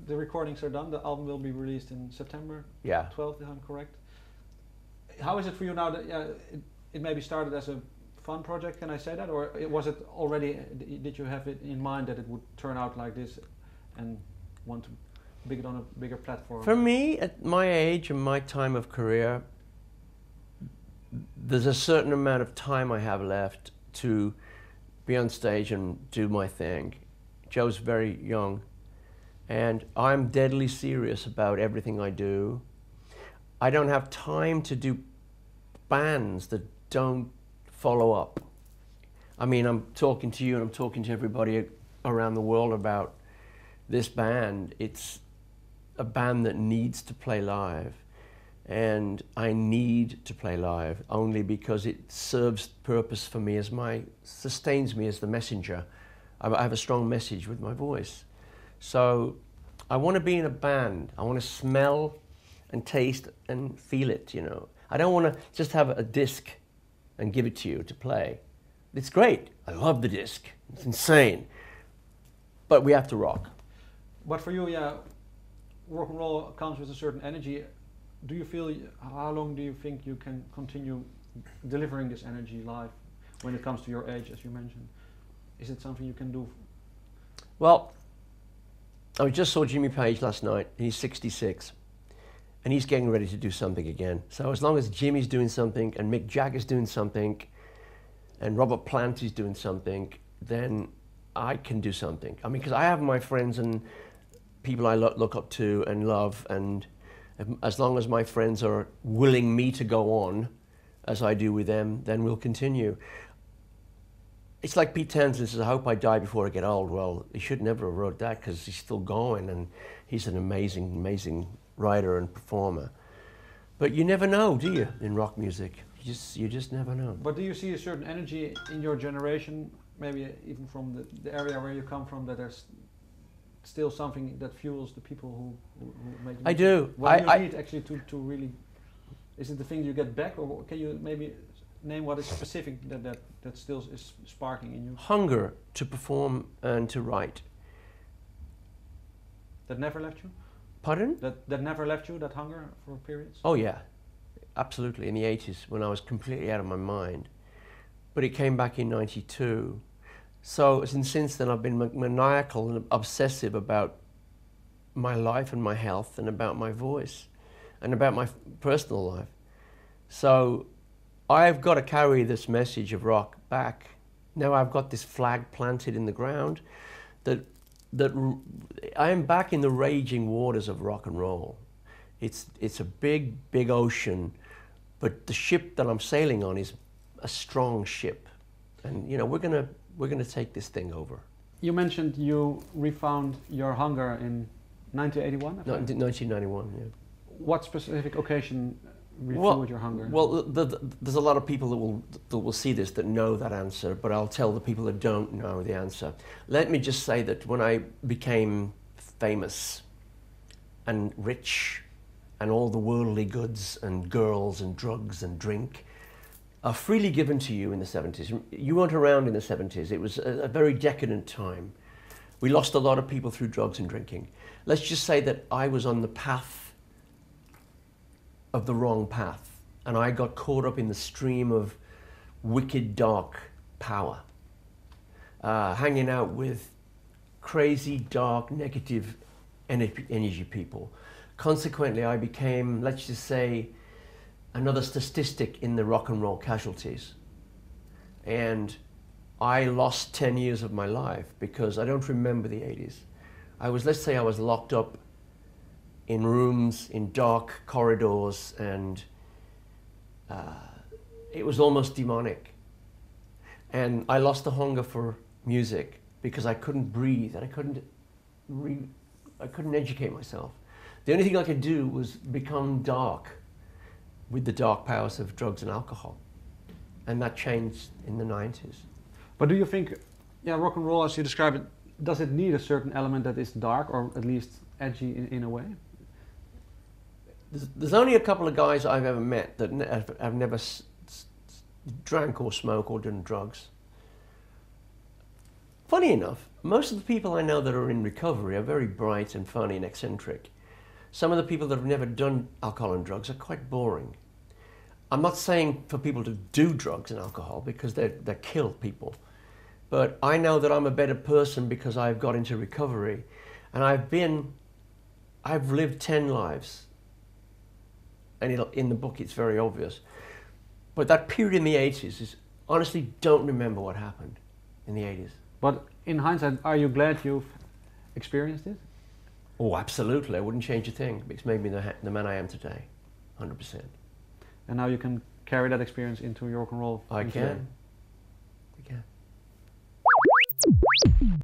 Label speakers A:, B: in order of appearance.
A: the recordings are done. The album will be released in September
B: Yeah.
A: 12th, if I'm correct. How is it for you now that it maybe started as a fun project, can I say that? Or was it already, did you have it in mind that it would turn out like this and want to big it on a bigger platform?
B: For me, at my age and my time of career, there's a certain amount of time I have left to be on stage and do my thing. Joe's very young, and I'm deadly serious about everything I do. I don't have time to do bands that don't follow up. I mean, I'm talking to you and I'm talking to everybody around the world about this band. It's a band that needs to play live, and I need to play live only because it serves purpose for me sustains me as the messenger. I have a strong message with my voice. So I want to be in a band. I want to smell and taste and feel it, you know. I don't want to just have a disc and give it to you to play. It's great. I love the disc. It's insane. But we have to rock.
A: But for you, yeah, rock and roll comes with a certain energy. Do you feel, how long do you think you can continue delivering this energy live when it comes to your age, as you mentioned? Is it something you can do?
B: Well, I just saw Jimmy Page last night. He's 66. And he's getting ready to do something again. So as long as Jimmy's doing something and Mick Jagger's doing something and Robert Plant is doing something, then I can do something. I mean, because I have my friends and people I look up to and love, and as long as my friends are willing me to go on as I do with them, then we'll continue. It's like Pete Townsend says, I hope I die before I get old. Well, he should never have wrote that because he's still going, and he's an amazing, amazing writer and performer. But you never know, do you, in rock music? You just never know.
A: But do you see a certain energy in your generation, maybe even from the area where you come from, that there's still something that fuels the people who make music?
B: I do.
A: What do you need actually to really, is it the thing you get back, or can you maybe name what is specific that still is sparking in you?
B: Hunger to perform and to write.
A: That never left you?
B: Pardon?
A: That never left you, that hunger for periods?
B: Oh yeah, absolutely, in the 80s when I was completely out of my mind. But it came back in 92. So since then I've been maniacal and obsessive about my life and my health and about my voice and about my personal life. So I've got to carry this message of rock back. Now I've got this flag planted in the ground that I am back in the raging waters of rock and roll. It's a big, big ocean, but the ship that I'm sailing on is a strong ship. And you know, we're gonna take this thing over.
A: You mentioned you refound your hunger in 1981?
B: No, 1991, yeah.
A: What specific occasion refueled your hunger?
B: Well, there's a lot of people that will see this that know that answer, but I'll tell the people that don't know the answer. Let me just say that when I became famous and rich and all the worldly goods and girls and drugs and drink are freely given to you in the 70s. You weren't around in the 70s. It was a very decadent time. We lost a lot of people through drugs and drinking. Let's just say that I was on the path of the wrong path, and I got caught up in the stream of wicked, dark power, hanging out with crazy, dark, negative energy people. Consequently, I became, let's just say, another statistic in the rock and roll casualties. And I lost 10 years of my life because I don't remember the 80s. Let's say I was locked up in rooms, in dark corridors, and it was almost demonic. And I lost the hunger for music because I couldn't breathe and I couldn't educate myself. The only thing I could do was become dark with the dark powers of drugs and alcohol. And that changed in the 90s.
A: But do you think, rock and roll, as you describe it, does it need a certain element that is dark or at least edgy in a way?
B: There's only a couple of guys I've ever met that have never drank or smoked or done drugs. Funny enough, most of the people I know that are in recovery are very bright and funny and eccentric. Some of the people that have never done alcohol and drugs are quite boring. I'm not saying for people to do drugs and alcohol because they kill people. But I know that I'm a better person because I've got into recovery and I've lived 10 lives. And in the book it's very obvious. But that period in the 80s is, honestly, don't remember what happened in the 80s.
A: But in hindsight, are you glad you've experienced it?
B: Oh, absolutely. I wouldn't change a thing. It's made me the man I am today, 100%.
A: And now you can carry that experience into your rock and roll.
B: I
A: today.
B: can. I can.